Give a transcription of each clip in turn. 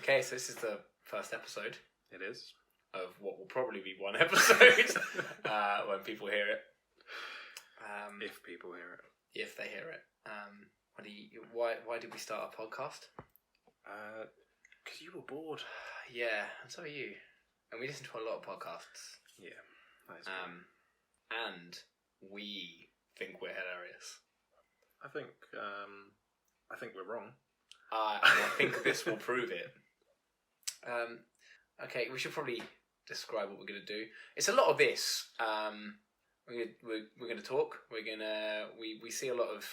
Okay, so this is the first episode It is. of what will probably be one episode when people hear it. If people hear it. If they hear it. Why did we start a podcast? Because you were bored. Yeah, and so are you. And we listen to a lot of podcasts. Yeah, that is and we think we're hilarious. I think we're wrong. And I think this will prove it. Okay, we should probably describe what we're going to do. It's a lot of this. We're going to talk. We see a lot of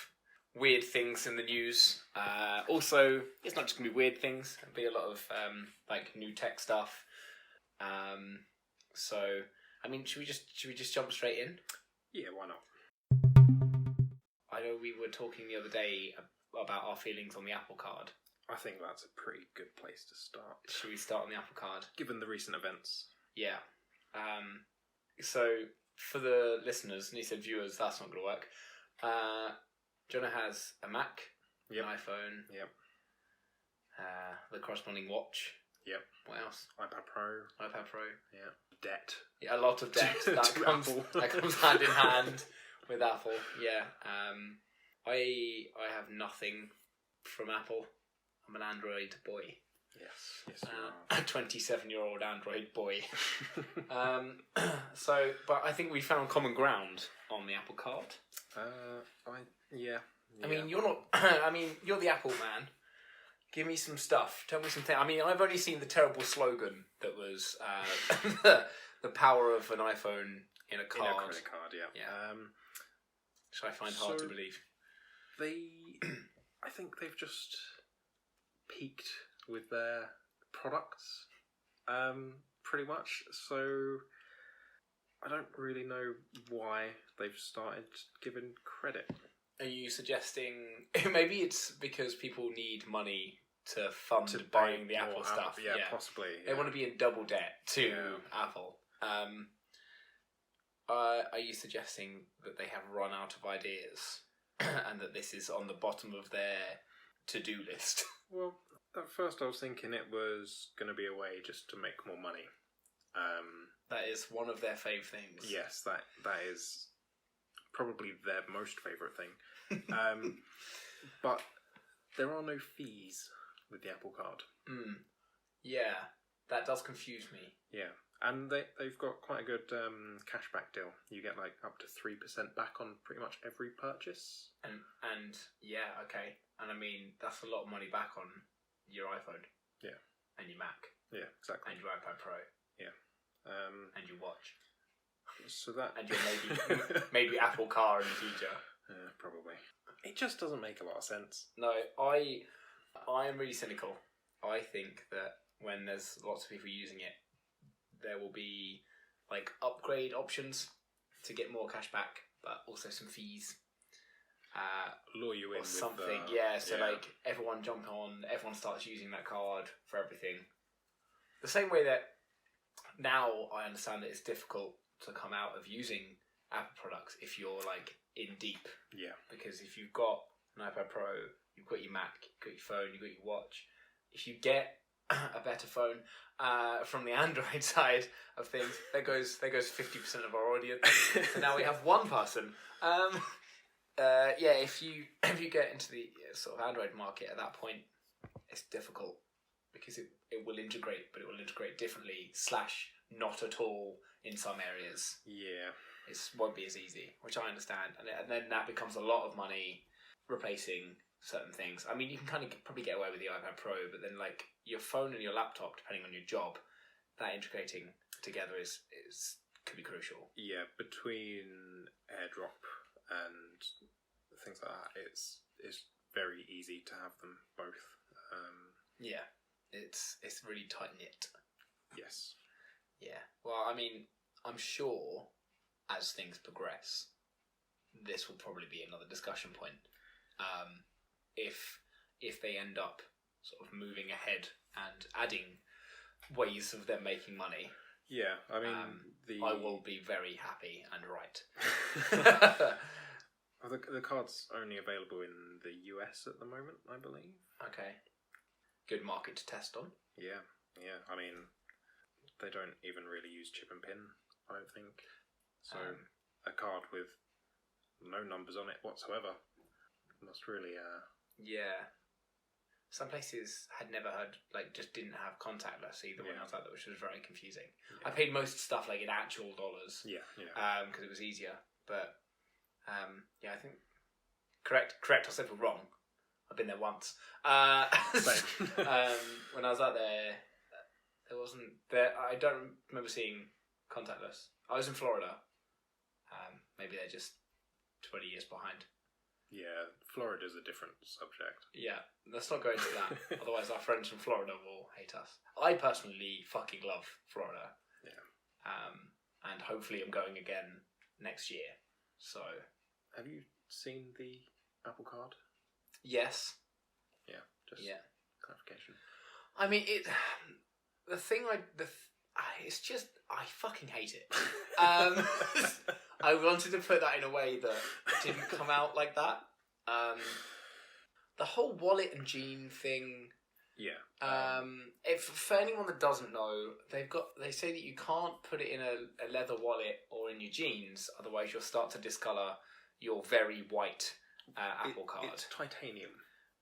weird things in the news. Also, it's not just going to be weird things. It'll be a lot of like new tech stuff. So, I mean, should we just jump straight in? Yeah, why not? I know we were talking the other day about our feelings on the Apple Card. I think that's a pretty good place to start. Should we start on the Apple Card? Given the recent events. Yeah. So, for the listeners, and he said viewers, that's not going to work. Jonah has a Mac, an iPhone, the corresponding watch. Yep. What else? iPad Pro. Yeah. Debt. Yeah, a lot of debt. that comes hand in hand with Apple. Yeah. I have nothing from Apple. I'm an Android boy. Yes, you are. A 27-year-old Android boy. But I think we found common ground on the Apple Card. I mean, you're not. I mean, you're the Apple man. Give me some stuff. Tell me something. I mean, I've only seen the terrible slogan that was the power of an iPhone in a card. In a credit card, yeah. Which I find hard to believe. I think they've just peaked with their products, pretty much. So I don't really know why they've started giving credit. Are you suggesting maybe it's because people need money to fund buying the Apple stuff? Yeah, possibly. Yeah. They want to be in double debt to Apple. Are you suggesting that they have run out of ideas and that this is on the bottom of their to-do list? Well, at first I was thinking it was going to be a way just to make more money. That is one of their fave things. Yes, that is probably their most favourite thing. But there are no fees with the Apple Card. Yeah, that does confuse me. Yeah, and they've got quite a good cashback deal. You get like up to 3% back on pretty much every purchase. And yeah, okay. And I mean, that's a lot of money back on your iPhone. Yeah. And your Mac. Yeah, exactly. And your iPad Pro. Yeah. And your watch. So that... And your maybe Apple car in the future. Probably. It just doesn't make a lot of sense. No, I am really cynical. I think that when there's lots of people using it, there will be like upgrade options to get more cash back, but also some fees. Lure you in or with something. Like everyone jump on, everyone starts using that card for everything. The same way that now I understand that it's difficult to come out of using Apple products if you're like in deep. Yeah. Because if you've got an iPad Pro, you've got your Mac, you've got your phone, you've got your watch. If you get a better phone from the Android side of things, there goes 50% of our audience. So now we have one person. If you get into the sort of Android market at that point, it's difficult because it will integrate, but it will integrate differently / not at all in some areas. Yeah. It won't be as easy, which I understand. And then that becomes a lot of money replacing certain things. I mean, you can kind of probably get away with the iPad Pro, but then like your phone and your laptop, depending on your job, that integrating together could be crucial. Yeah, between AirDrop and things like that, it's very easy to have them both. Yeah, it's really tight knit. Yes. Yeah. Well, I mean, I'm sure as things progress, this will probably be another discussion point. If they end up sort of moving ahead and adding ways of them making money. Yeah, I mean, I will be very happy and right. The card's only available in the US at the moment, I believe. Okay. good market to test on. Yeah. I mean, they don't even really use chip and pin, I don't think. So a card with no numbers on it whatsoever must really... Yeah. Some places had never heard, just didn't have contactless either when I was out there, which was very confusing. Yeah. I paid most stuff in actual dollars. Yeah. Because it was easier. But, I think... Correct or simple wrong. I've been there once. When I was out there, there wasn't... I don't remember seeing contactless. I was in Florida. Maybe they're just 20 years behind. Yeah, Florida's a different subject. Yeah, let's not go into that. Otherwise our friends from Florida will hate us. I personally fucking love Florida. Yeah. And hopefully I'm going again next year. So... Have you seen the Apple Card? Yes. Yeah, just clarification. I mean, it's just, I fucking hate it. I wanted to put that in a way that it didn't come out like that. The whole wallet and jean thing. Yeah. For anyone that doesn't know, they say that you can't put it in a leather wallet or in your jeans, otherwise you'll start to discolour your very white Apple Card. It's titanium.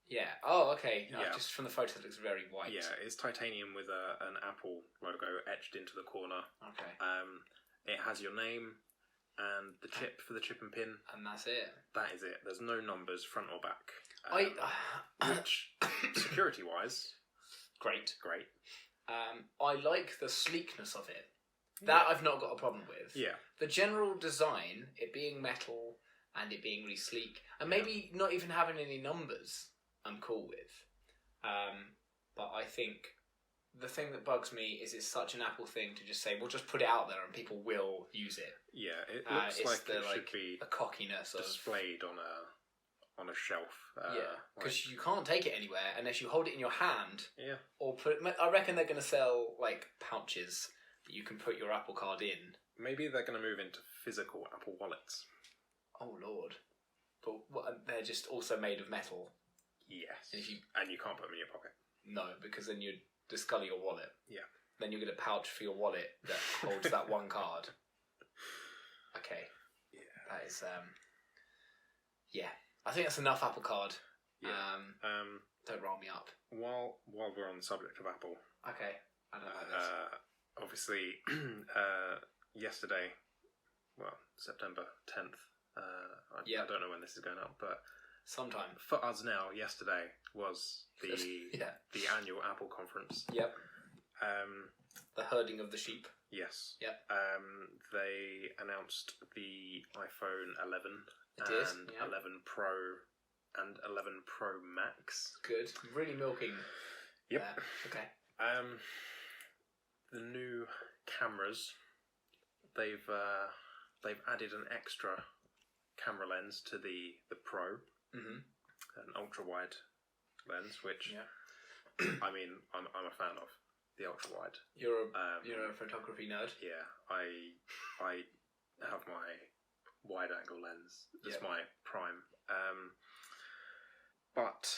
Yeah. Oh, okay. Yeah. Just from the photo, it looks very white. Yeah, it's titanium with an Apple logo etched into the corner. Okay. It has your name and the chip for the chip and pin. And that's it. That is it. There's no numbers front or back. Which, security-wise, great. I like the sleekness of it. That I've not got a problem with. Yeah. The general design, it being metal and it being really sleek, and maybe not even having any numbers, I'm cool with. But I think the thing that bugs me is it's such an Apple thing to just say, we'll just put it out there and people will use it. Yeah, it looks like it should be a cockiness displayed on a shelf. Because you can't take it anywhere unless you hold it in your hand. Yeah. Or I reckon they're going to sell pouches that you can put your Apple Card in. Maybe they're going to move into physical Apple wallets. Oh Lord! But they're just also made of metal. Yes. And you can't put them in your pocket. No, because then you'd discolour your wallet. Yeah. Then you get a pouch for your wallet that holds that one card. Okay. Yeah. That is I think that's enough Apple Card. Yeah. Don't roll me up. While we're on the subject of Apple. Okay. I don't like this. Obviously, yesterday, September 10th. I don't know when this is going up, but sometime for us now, yesterday was the annual Apple conference. Yep. The herding of the sheep. Yes. Yep. They announced the iPhone 11 and 11 Pro and 11 Pro Max. Good. Really milking. Yep. Okay. The new cameras. They've added an extra camera lens to the Pro. Mm-hmm. An ultra wide lens, which I mean, I'm a fan of the ultra wide. You're a photography nerd. Yeah, I have my wide angle lens. That's my prime. But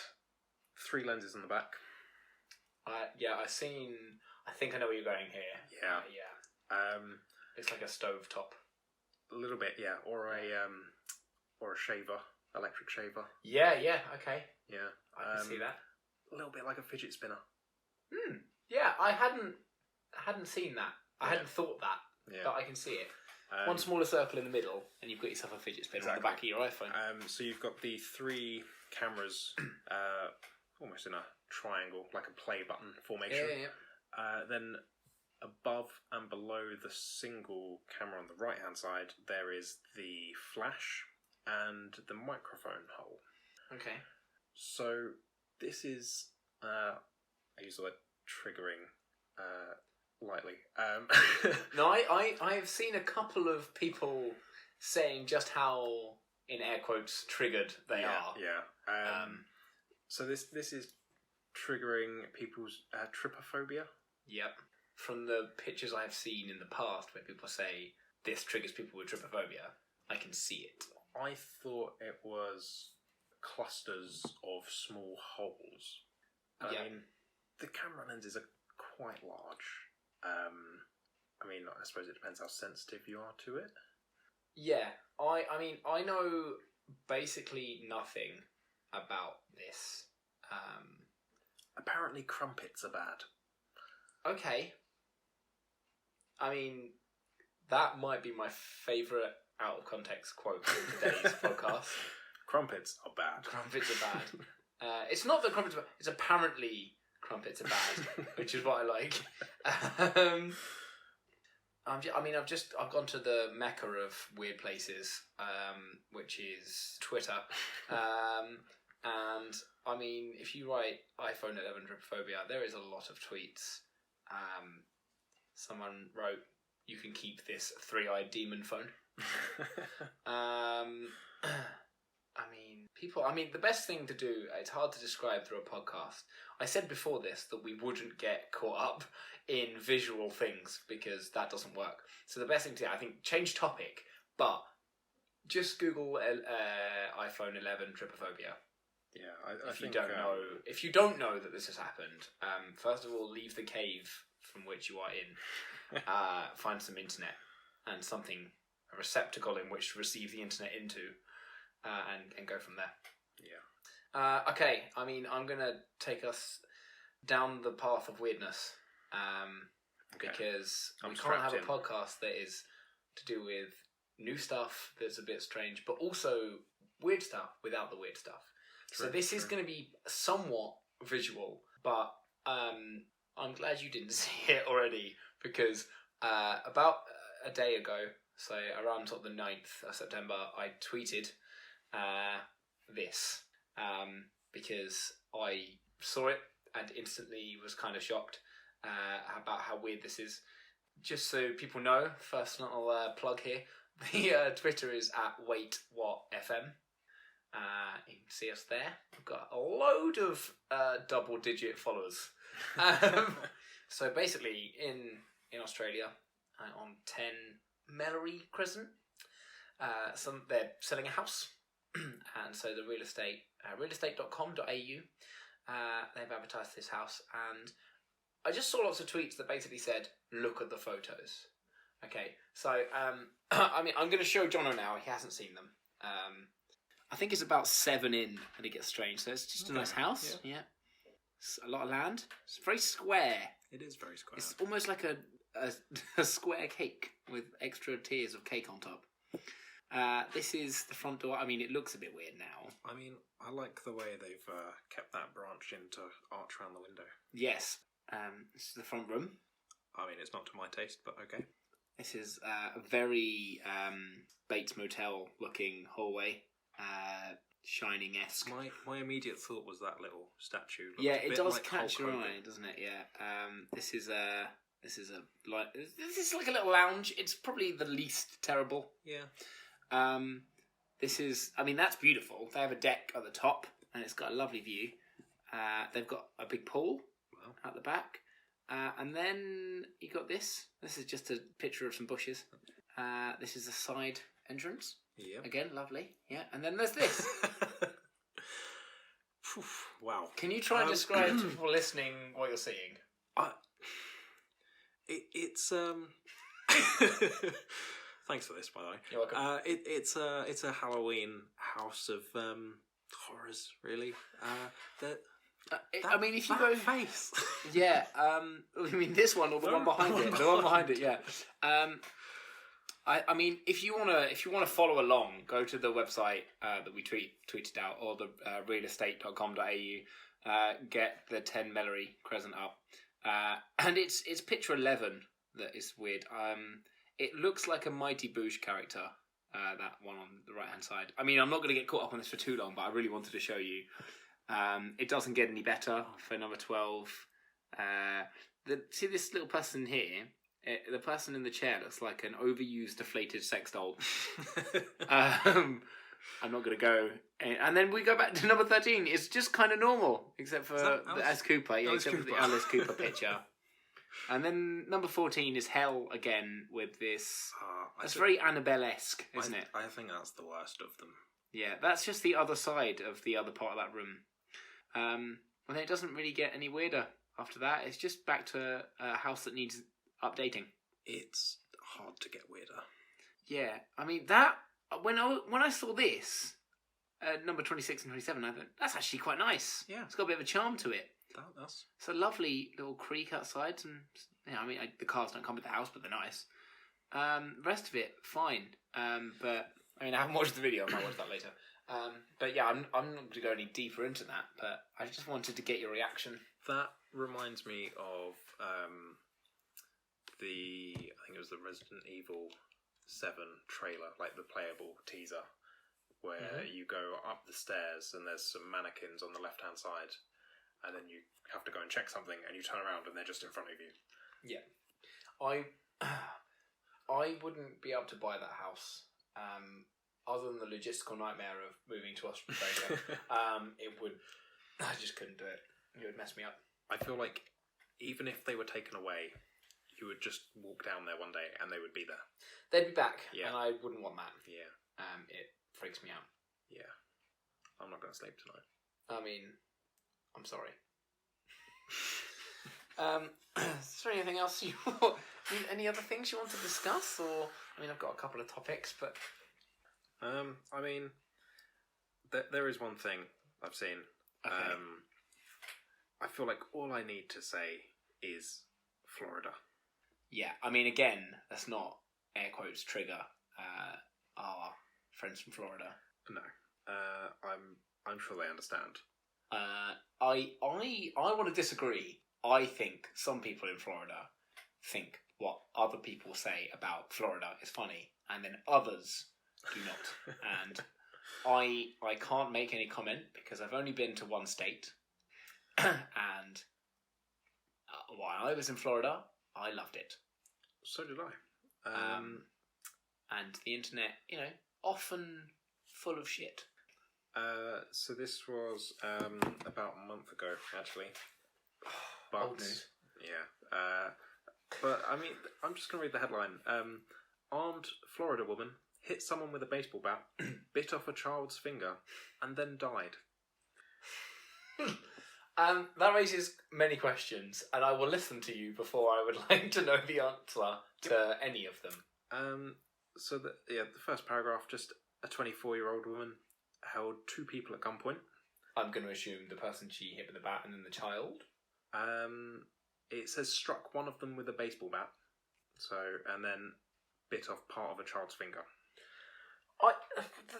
3 lenses on the back. I've seen. I think I know where you're going here. Yeah. It's like a stove top. A little bit, yeah, or a shaver, electric shaver. Yeah. Okay. Yeah, I can see that. A little bit like a fidget spinner. Yeah, I hadn't seen that. I hadn't thought that, but I can see it. One smaller circle in the middle, and you've got yourself a fidget spinner on the back of your iPhone. So you've got the 3 cameras, almost in a triangle, like a play button formation. Yeah. Then above and below the single camera on the right-hand side, there is the flash and the microphone hole. Okay. So this is, I use the word triggering lightly. No, I've seen a couple of people saying just how, in air quotes, triggered they are. Yeah. So this is triggering people's trypophobia. Yep. From the pictures I've seen in the past where people say this triggers people with trypophobia, I can see it. I thought it was clusters of small holes. I mean, the camera lenses are quite large. I mean, I suppose it depends how sensitive you are to it. Yeah, I mean, I know basically nothing about this. Apparently, crumpets are bad. Okay. I mean, that might be my favourite out of context quote in today's podcast. Crumpets are bad. Crumpets are bad. It's not that crumpets are bad, it's apparently crumpets are bad, which is what I like. I've gone to the mecca of weird places, which is Twitter. And I mean, if you write iPhone 11 trypophobia, there is a lot of tweets. Someone wrote, "You can keep this 3-eyed demon phone." The best thing to do, it's hard to describe through a podcast. I said before this that we wouldn't get caught up in visual things because that doesn't work. So the best thing to do, I think, change topic, but just Google iPhone 11 trypophobia. Yeah, If you don't know that this has happened, first of all, leave the cave from which you are in. Find some internet and a receptacle in which to receive the internet into, and go from there. Yeah. Okay, I mean, I'm going to take us down the path of weirdness, because we can't have a podcast that is to do with new stuff that's a bit strange, but also weird stuff without the weird stuff. So this is going to be somewhat visual, but I'm glad you didn't see it already, because about a day ago, so around sort of the 9th of September, I tweeted this, because I saw it and instantly was kind of shocked about how weird this is. Just so people know, first little plug here, the Twitter is at WaitWhatFM. You can see us there. We've got a load of double-digit followers. So basically, in Australia, on 10 Mellery Crescent, they're selling a house, and so the real estate, realestate.com.au, they've advertised this house, and I just saw lots of tweets that basically said, "Look at the photos." Okay, so I'm going to show Jono now. He hasn't seen them. I think it's about 7 in, and it gets strange. So it's just a nice house. Yeah. It's a lot of land. It's very square. It is very square. It's almost like a square cake with extra tiers of cake on top. This is the front door. I mean, it looks a bit weird now. I mean, I like the way they've kept that branch into arch around the window. Yes. This is the front room. I mean, it's not to my taste, but okay. This is a very Bates Motel looking hallway. Shining-esque. My immediate thought was that little statue. Yeah, it does catch your eye, doesn't it? Yeah. This is like a little lounge. It's probably the least terrible. Yeah. This is. I mean, that's beautiful. They have a deck at the top, and it's got a lovely view. They've got a big pool at the back, and then you got this. This is just a picture of some bushes. This is a side entrance. Yeah. Again, lovely. Yeah, and then there's this. Wow. Can you try and describe to people listening what you're seeing? It's Thanks for this, by the way. You're welcome. It's a Halloween house of horrors, really. I mean, if you go face, yeah. I mean, this one or the one behind it. The one behind it, yeah. I mean, if you wanna follow along, go to the website that we tweeted out, or the realestate.com.au. Get the 10 Mellery Crescent up, and it's picture 11 that is weird. It looks like a Mighty Boosh character. That one on the right hand side. I mean, I'm not going to get caught up on this for too long, but I really wanted to show you. It doesn't get any better for number 12. See this little person here. The person in the chair looks like an overused, deflated sex doll. I'm not going to go. And then we go back to number 13. It's just kind of normal, except for the Alice Cooper. Yeah, except for the Alice Cooper picture. And then number 14 is Hell again with this. It's very Annabelle-esque, isn't it? I think that's the worst of them. Yeah, that's just the other side of the other part of that room. And then it doesn't really get any weirder. after that, it's just back to a house that needs updating. It's hard to get weirder. Yeah, I mean that when I saw this number 26 and 27, I thought that's actually quite nice. Yeah, it's got a bit of a charm to it. That's It's a lovely little creek outside, and yeah, I mean the cars don't come with the house, but they're nice. The rest of it, fine. But I mean, I haven't watched the video. I might watch that later. But yeah, I'm not going to go any deeper into that. But I just wanted to get your reaction. That reminds me of I think it was the Resident Evil 7 trailer, like the playable teaser, where you go up the stairs and there's some mannequins on the left-hand side, and then you have to go and check something, and you turn around and they're just in front of you. Yeah, I wouldn't be able to buy that house. Other than the logistical nightmare of moving to Australia, I just couldn't do it. It would mess me up. I feel like even if they were taken away, you would just walk down there one day and they would be there. They'd be back, and I wouldn't want that. Yeah. It freaks me out. Yeah. I'm not going to sleep tonight. I mean, I'm sorry. Is there anything else any other things you want to discuss? Or, I mean, I've got a couple of topics, but... I mean, there is one thing I've seen. Okay. I feel like all I need to say is Florida. Yeah, I mean, again, that's not air quotes trigger our friends from Florida. No, I'm sure they understand. I want to disagree. I think some people in Florida think what other people say about Florida is funny, and then others do not. And I can't make any comment because I've only been to one state, and while I was in Florida, I loved it. So did I. And the internet, often full of shit. So this was about a month ago, actually. But, old news. Yeah. But, I mean, I'm just going to read the headline. Armed Florida woman hit someone with a baseball bat, bit off a child's finger, and then died. That raises many questions, and I will listen to you before I would like to know the answer to any of them. So, the first paragraph, just a 24-year-old woman held two people at gunpoint. I'm going to assume the person she hit with the bat and then the child. It says struck one of them with a baseball bat, and then bit off part of a child's finger.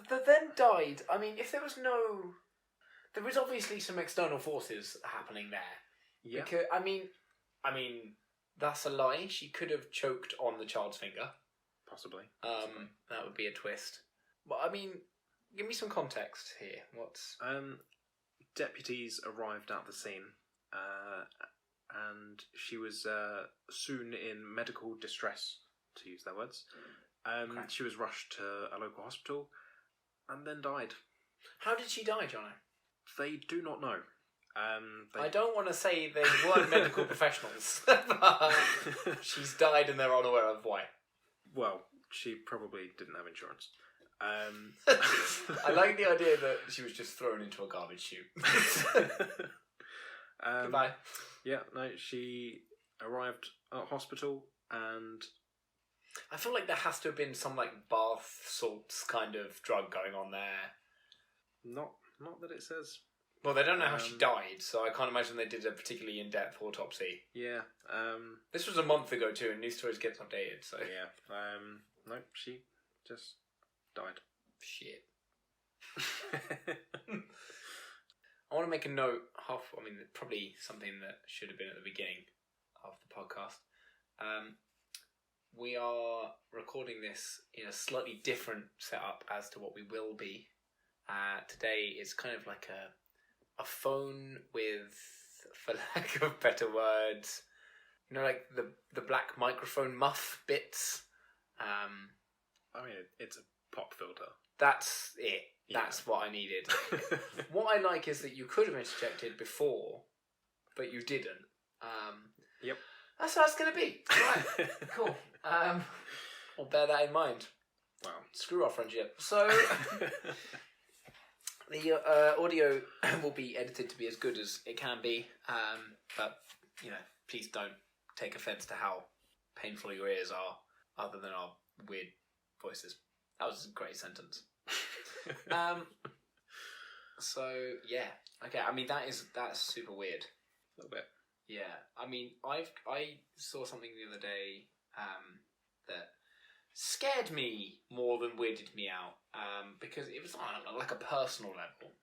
The then died. I mean, if there was there was obviously some external forces happening there. Yeah. Because, I mean, that's a lie. She could have choked on the child's finger. Possibly. That would be a twist. But I mean, give me some context here. What's deputies arrived at the scene, and she was soon in medical distress, to use their words. Okay. She was rushed to a local hospital, and then died. How did she die, Jono? They do not know. I don't want to say they weren't medical professionals, but she's died and they're unaware of why. Well, she probably didn't have insurance. I like the idea that she was just thrown into a garbage chute. Goodbye. Yeah, no, she arrived at hospital and... I feel like there has to have been some bath salts kind of drug going on there. Not that it says. Well, they don't know how she died, so I can't imagine they did a particularly in-depth autopsy. Yeah. This was a month ago too, and news stories get updated, so... Yeah. No, she just died. Shit. I want to make a note, probably something that should have been at the beginning of the podcast. We are recording this in a slightly different setup as to what we will be. Today is kind of like a phone with, for lack of better words, like the black microphone muff bits. It's a pop filter. That's it. Yeah. That's what I needed. What I like is that you could have interjected before, but you didn't. Yep. That's how it's going to be. Right. Cool. I'll bear that in mind. Wow. Screw our friendship. So, the audio will be edited to be as good as it can be, but please don't take offence to how painful your ears are, other than our weird voices. That was a great sentence. So yeah, okay. I mean, that's super weird. A little bit. Yeah, I mean, I saw something the other day that scared me more than weirded me out, because it was on like a personal level.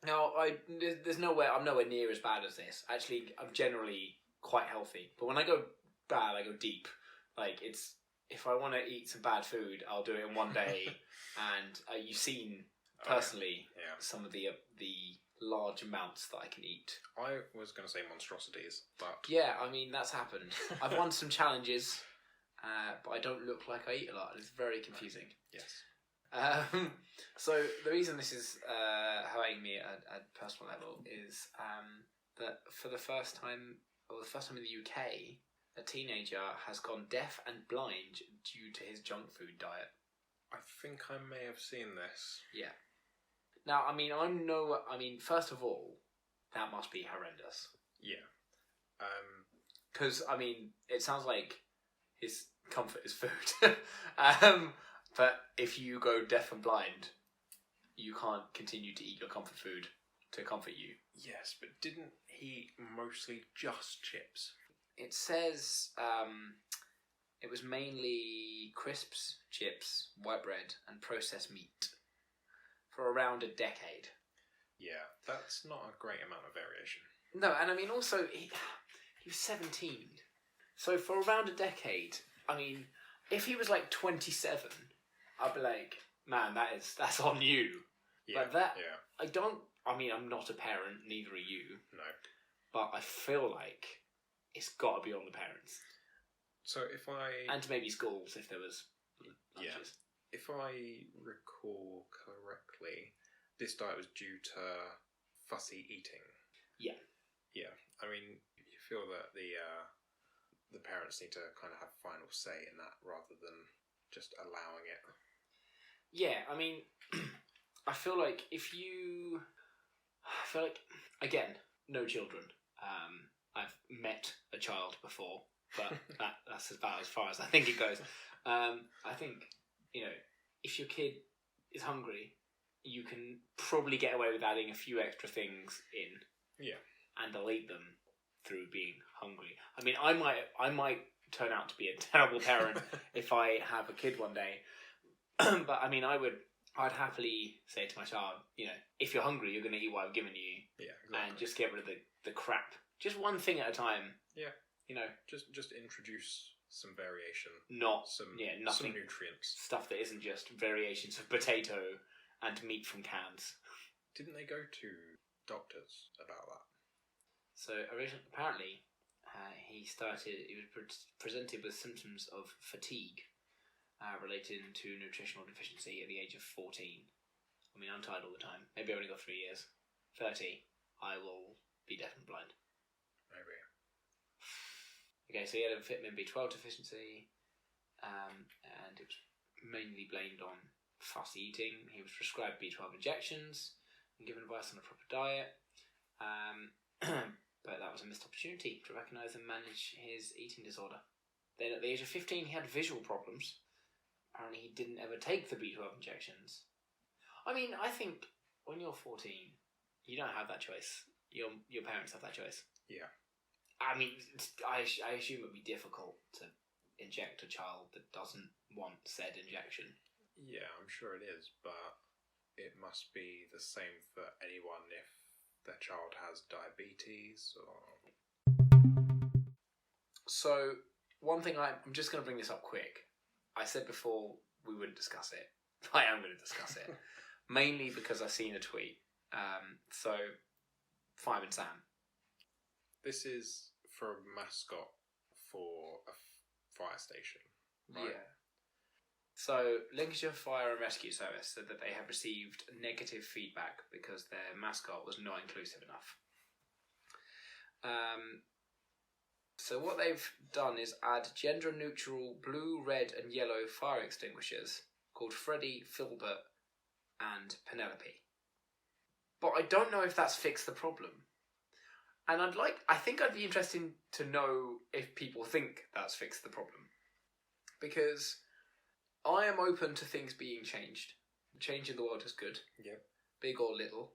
Now there's nowhere I'm nowhere near as bad as this. Actually, I'm generally quite healthy, but when I go bad, I go deep. Like if I want to eat some bad food, I'll do it in one day. And you've seen personally some of the large amounts that I can eat. I was going to say monstrosities, but yeah, I mean that's happened. I've won some challenges, but I don't look like I eat a lot. It's very confusing. Yes. So the reason this is hurting me at a personal level is that for the first time in the UK, a teenager has gone deaf and blind due to his junk food diet. I think I may have seen this. Yeah. Now, I mean, first of all, that must be horrendous. Yeah. Because, I mean, it sounds like his comfort is food. But if you go deaf and blind, you can't continue to eat your comfort food to comfort you. Yes, but didn't he mostly just chips? It says it was mainly crisps, chips, white bread, and processed meat for around a decade. Yeah, that's not a great amount of variation. No, and I mean also he was 17, so for around a decade. I mean, if he was like 27, I'd be like, man, that's on you. Yeah, but that yeah. I'm not a parent, neither are you. No. But I feel like it's got to be on the parents. So and maybe schools if there was lunches. Yeah. If I recall correctly, this diet was due to fussy eating. Yeah. Yeah. I mean, you feel that the parents need to kind of have final say in that rather than just allowing it. Yeah, I mean, I feel like again, no children. I've met a child before, but that's about as far as I think it goes. I think, if your kid is hungry, you can probably get away with adding a few extra things in. Yeah. And they'll eat them through being hungry. I mean, I might turn out to be a terrible parent if I have a kid one day. But I mean, I'd happily say to my child, if you're hungry, you're going to eat what I've given you. Yeah, exactly. And just get rid of the crap. Just one thing at a time. Yeah. Just introduce some variation. Nothing. Some nutrients. Stuff that isn't just variations of potato and meat from cans. Didn't they go to doctors about that? So apparently, he was presented with symptoms of fatigue relating to nutritional deficiency at the age of 14. I mean, I'm tired all the time. Maybe I've only got 3 years. 30, I will be deaf and blind. Maybe. Okay, so he had a vitamin B12 deficiency, and it was mainly blamed on fussy eating. He was prescribed B12 injections and given advice on a proper diet. But that was a missed opportunity to recognise and manage his eating disorder. Then at the age of 15, he had visual problems. Apparently he didn't ever take the B12 injections. I mean, I think when you're 14, you don't have that choice. Your parents have that choice. Yeah. I mean, I assume it would be difficult to inject a child that doesn't want said injection. Yeah, I'm sure it is, but it must be the same for anyone if their child has diabetes or... So, one thing I'm just going to bring this up quick. I said before we wouldn't discuss it. I am going to discuss it. Mainly because I've seen a tweet. So, Fireman Sam. This is for a mascot for a fire station, right? Yeah. So, Lincolnshire Fire and Rescue Service said that they have received negative feedback because their mascot was not inclusive enough. So what they've done is add gender-neutral blue, red and yellow fire extinguishers called Freddie, Filbert and Penelope. But I don't know if that's fixed the problem. And I think I'd be interested to know if people think that's fixed the problem. Because I am open to things being changed. Change in the world is good. Yep. Big or little.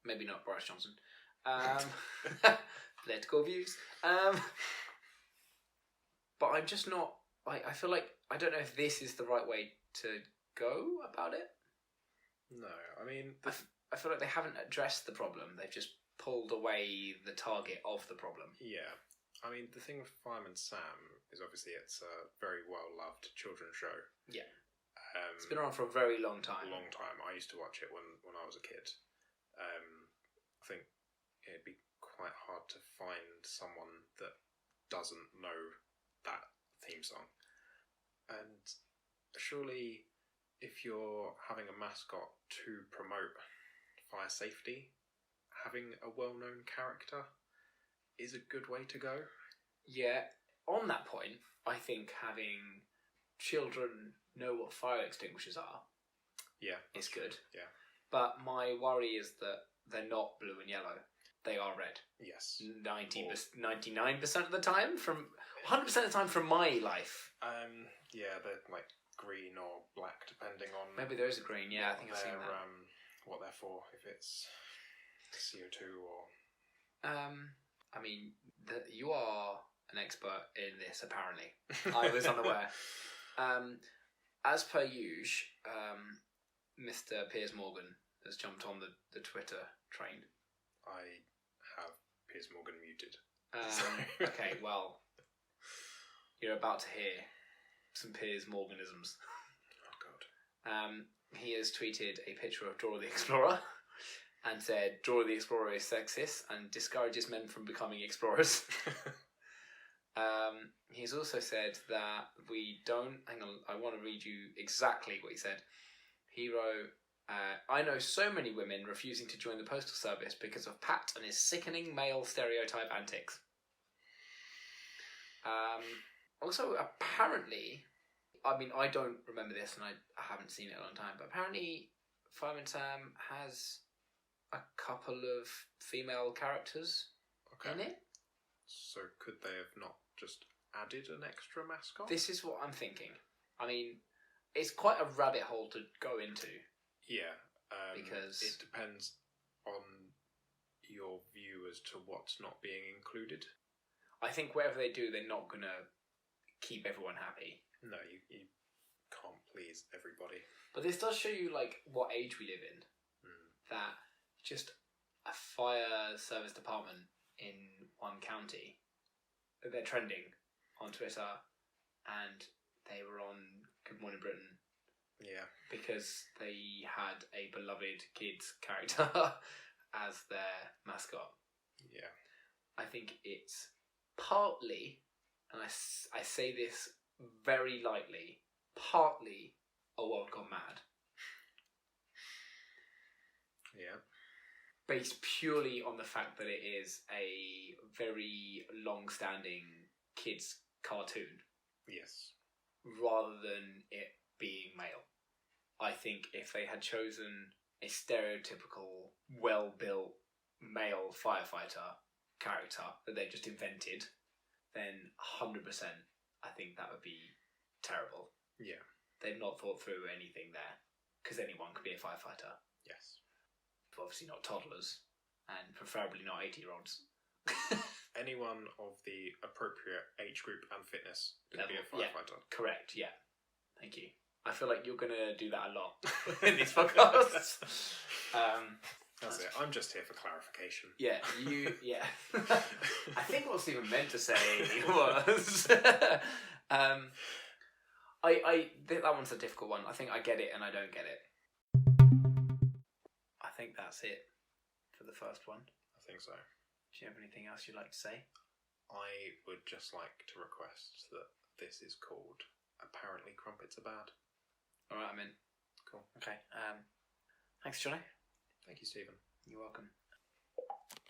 Maybe not Boris Johnson. Political views. But I'm just not... I feel like... I don't know if this is the right way to go about it. No, I mean... I feel like they haven't addressed the problem. They've just pulled away the target of the problem. Yeah. I mean, the thing with Fireman Sam is obviously it's a very well-loved children's show. Yeah. It's been around for a very long time. A long time. I used to watch it when I was a kid. I think it'd be quite hard to find someone that doesn't know that theme song. And surely, if you're having a mascot to promote fire safety, having a well-known character is a good way to go. Yeah. On that point, I think having children know what fire extinguishers are is good. Yeah. But my worry is that they're not blue and yellow. They are red. Yes. 99% of the time 100% of the time from my life. Yeah, they're like green or black depending on... Maybe there is a green, yeah, I think I've seen that. What they're for, if it's CO2 or... I mean, you are an expert in this, apparently. I was unaware. As per usual, Mr. Piers Morgan has jumped on the Twitter train. I have Piers Morgan muted. Okay, well, you're about to hear some Piers Morganisms. Oh, God. He has tweeted a picture of Dora the Explorer and said, Dora the Explorer is sexist and discourages men from becoming explorers. He's also said that we don't... Hang on, I want to read you exactly what he said. He wrote, I know so many women refusing to join the postal service because of Pat and his sickening male stereotype antics. Also, apparently... I mean, I don't remember this and I haven't seen it in a long time, but apparently Fireman Sam has a couple of female characters in it. So could they have not just added an extra mascot? This is what I'm thinking. I mean, it's quite a rabbit hole to go into. Yeah, because it depends on your view as to what's not being included. I think whatever they do, they're not going to keep everyone happy. No, you can't please everybody. But this does show you, like, what age we live in. That just a fire service department in one county, they're trending on Twitter, and they were on Good Morning Britain. Yeah. Because they had a beloved kids character as their mascot. Yeah. I think it's partly, and I say this very lightly, partly a world gone mad. Yeah. Based purely on the fact that it is a very long-standing kids cartoon. Yes. Rather than it being male. I think if they had chosen a stereotypical, well-built male firefighter character that they just invented, then 100% I think that would be terrible. Yeah. They've not thought through anything there, because anyone could be a firefighter. Yes. Obviously not toddlers, and preferably not 80-year-olds. Anyone of the appropriate age group and fitness could be a firefighter. Yeah, correct, yeah. Thank you. I feel like you're going to do that a lot in these podcasts. That's it. I'm just here for clarification. Yeah, yeah. I think what Stephen meant to say was... I think that one's a difficult one. I think I get it and I don't get it. I think that's it for the first one. I think so. Do you have anything else you'd like to say? I would just like to request that this is called Apparently Crumpets Are Bad. Alright, I'm in. Cool. Okay. Thanks, Johnny. Thank you, Stephen. You're welcome.